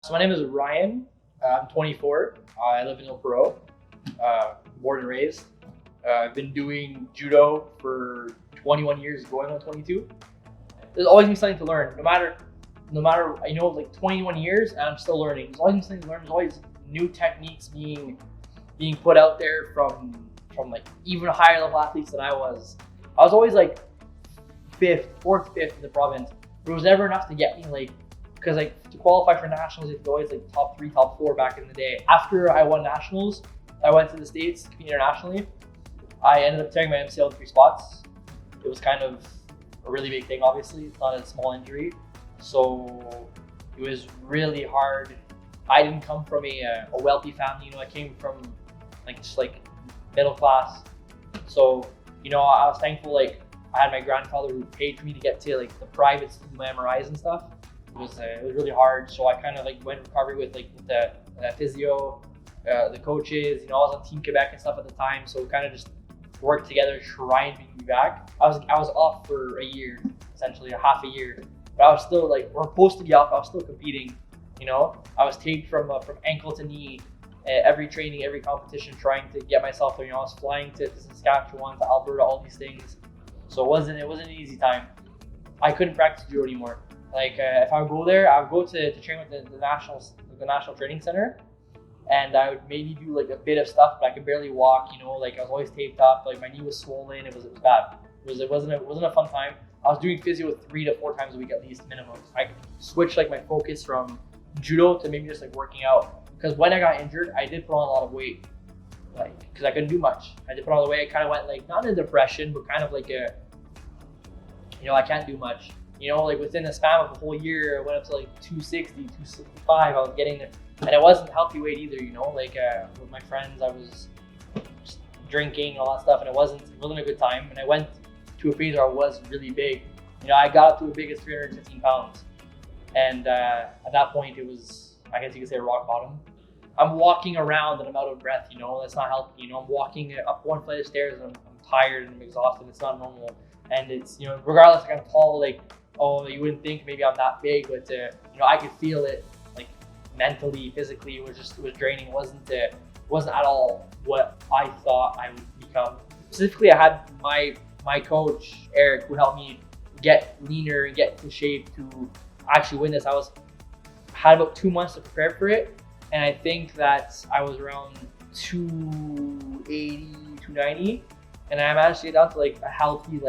So my name is Ryan. I'm 24. I live in El Perot, born and raised. I've been doing judo for 21 years, going on 22. There's always been something to learn. No matter, 21 years, and I'm still learning. There's always something to learn. There's always new techniques being put out there from like even higher level athletes than I was. I was always like fourth, fifth in the province. But it was never enough to get me because to qualify for nationals, it's always like top 3, top 4 back in the day. After I won nationals, I went to the States to compete internationally. I ended up tearing my MCL in 3 spots. It was kind of a really big thing, obviously. It's not a small injury. So it was really hard. I didn't come from a wealthy family. I came from just middle class. So, I was thankful I had my grandfather who paid for me to get to the privates to do my MRIs and stuff. It was really hard. So I kind of went recovery with the physio, the coaches. I was on Team Quebec and stuff at the time. So we kind of just worked together to try and bring me back. I was off for a year, essentially a half a year. But I was still we're supposed to be off. I was still competing. I was taped from ankle to knee. Every training, every competition, trying to get myself there. I was flying to Saskatchewan, to Alberta, all these things. So it wasn't an easy time. I couldn't practice judo anymore. If I would go there, I would go to train with the national training center, and I would maybe do a bit of stuff, but I could barely walk. I was always taped up. My knee was swollen. It was bad. It wasn't a fun time. I was doing physio 3 to 4 times a week at least, minimum. I switched my focus from judo to maybe just working out. Because when I got injured, I did put on a lot of weight, because I couldn't do much. I did put on a lot of weight. I kind of went not in a depression, but kind of I can't do much. Within the span of a whole year, I went up to 260, 265. I was getting there, and it wasn't healthy weight either. With my friends, I was just drinking and all that stuff, and it wasn't a good time. And I went to a phase where I was really big. I got up to as big as 315 pounds, and at that point, it was, I guess you could say, rock bottom. I'm walking around and I'm out of breath. That's not healthy. I'm walking up one flight of stairs and I'm tired and I'm exhausted. It's not normal. And it's, regardless, I'm tall, you wouldn't think maybe I'm that big, but I could feel it, mentally, physically. It was draining. It wasn't at all what I thought I would become. Specifically, I had my coach Eric, who helped me get leaner and get in shape to actually win this. I had about 2 months to prepare for it, and I think that I was around 280, 290, and I managed to get down to a healthy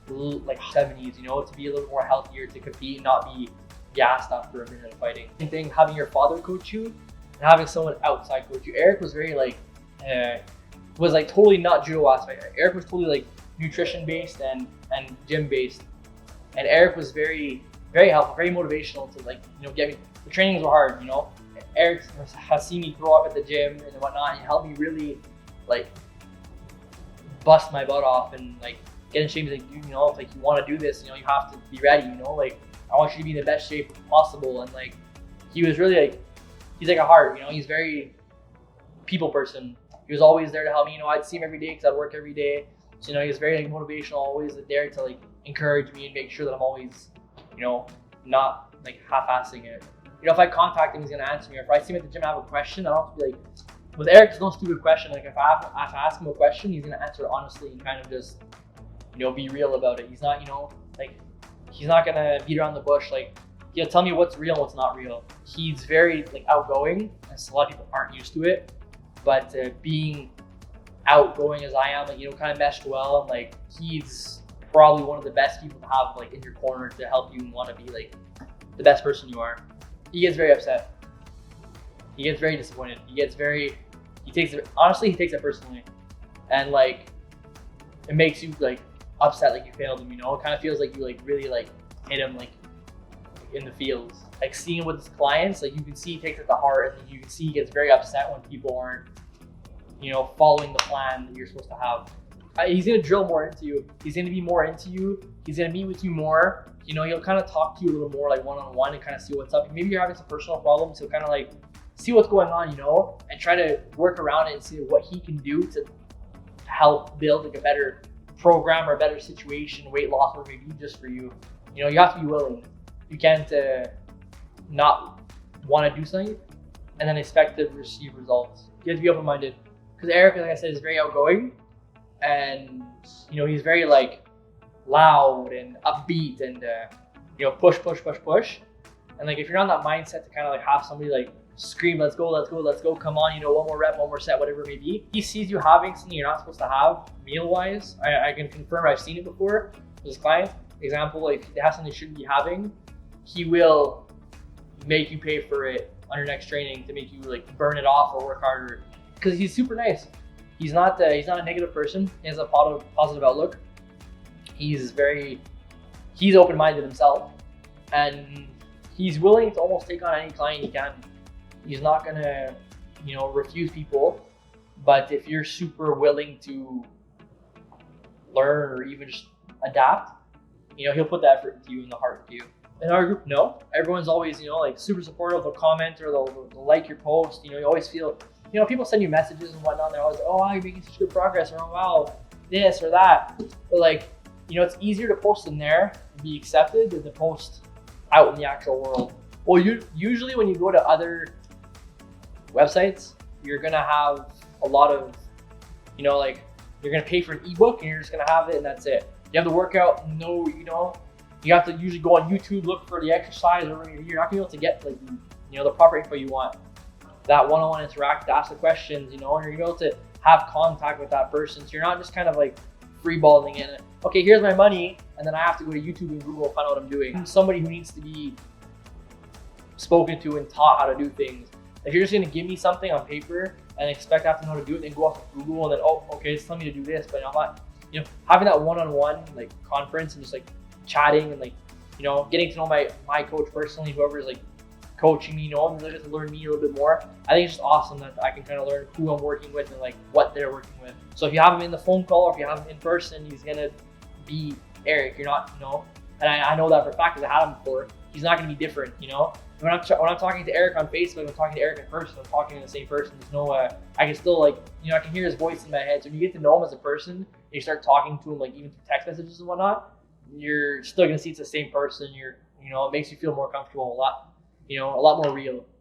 70s, to be a little more healthier, to compete and not be gassed after a minute of fighting. Same thing, having your father coach you and having someone outside coach you. Eric was very totally not judo aspect. Eric was totally nutrition based and gym based, and Eric was very, very helpful, very motivational to get me. The trainings were hard. Eric has seen me grow up at the gym and whatnot, and helped me really bust my butt off and get in shape. If you want to do this, you have to be ready. I want you to be in the best shape possible. And he was really he's a heart. He's very people person. He was always there to help me. I'd see him every day because I'd work every day. So he was very motivational, always there to encourage me and make sure that I'm always not half-assing it. If I contact him, he's gonna answer me. Or if I see him at the gym and I have a question, I don't have to be with Eric, there's no stupid question. If I have to ask him a question, he's gonna answer it honestly and kind of just be real about it. He's not he's not gonna beat around the bush. He'll tell me what's real and what's not real. He's very outgoing, and so a lot of people aren't used to it. But being outgoing as I am, kind of meshed well. He's probably one of the best people to have in your corner to help you and want to be the best person you are. He gets very upset. He gets very disappointed. He takes it personally, and it makes you upset, you failed him. It kind of feels you really hit him in the feels. Seeing with his clients, you can see he takes it to heart, and you can see he gets very upset when people aren't following the plan that you're supposed to have. He's gonna drill more into you. He's gonna be more into you. He's gonna meet with you more. He'll kind of talk to you a little more one-on-one and kind of see what's up. Maybe you're having some personal problems. He'll kind of see what's going on, and try to work around it and see what he can do to help build a better program or a better situation, weight loss, or maybe just for you. You have to be willing. You can't not want to do something and then expect to receive results. You have to be open-minded, because Eric, like I said, is very outgoing, and he's very like loud and upbeat and push, and like if you're not in that mindset to kind of like have somebody like scream, let's go, come on, one more rep, one more set, whatever it may be. He sees you having something you're not supposed to have meal-wise. I can confirm, I've seen it before with his client. Example, if they have something they shouldn't be having, he will make you pay for it on your next training to make you like burn it off or work harder, because he's super nice. He's not a negative person. He has a positive outlook. He's open-minded himself, and he's willing to almost take on any client he can. He's not gonna, refuse people. But if you're super willing to learn or even just adapt, he'll put the effort into you and the heart into you. In our group, no. Everyone's always, like super supportive. They'll comment or they'll like your post. You always feel, people send you messages and whatnot. They're always like, oh, wow, you're making such good progress, or oh, wow, this or that. But like, it's easier to post in there and be accepted than to post out in the actual world. Well, usually when you go to other websites, you're gonna have a lot of, like you're gonna pay for an ebook and you're just gonna have it and that's it. You have the workout, you have to usually go on YouTube, look for the exercise, or you're not gonna be able to get like the proper info you want. That one-on-one interact, ask the questions, and you're gonna be able to have contact with that person. So you're not just kind of like freeballing in. Okay, here's my money, and then I have to go to YouTube and Google and find out what I'm doing. I'm somebody who needs to be spoken to and taught how to do things. If you're just gonna give me something on paper and expect I have to know how to do it, then go off of Google and then, oh, okay, it's telling me to do this, but I'm not, having that one-on-one like conference and just like chatting and like, getting to know my coach personally, whoever's like coaching me, and they get to learn me a little bit more. I think it's just awesome that I can kind of learn who I'm working with and like what they're working with. So if you have him in the phone call or if you have him in person, he's gonna be Eric. You're not, and I know that for a fact because I had him before. He's not gonna be different, When I'm talking to Eric on Facebook, I'm talking to Eric in person. I'm talking to the same person. There's no, I can still like, I can hear his voice in my head. So when you get to know him as a person, and you start talking to him like even through text messages and whatnot, you're still gonna see it's the same person. It makes you feel more comfortable, a lot more real.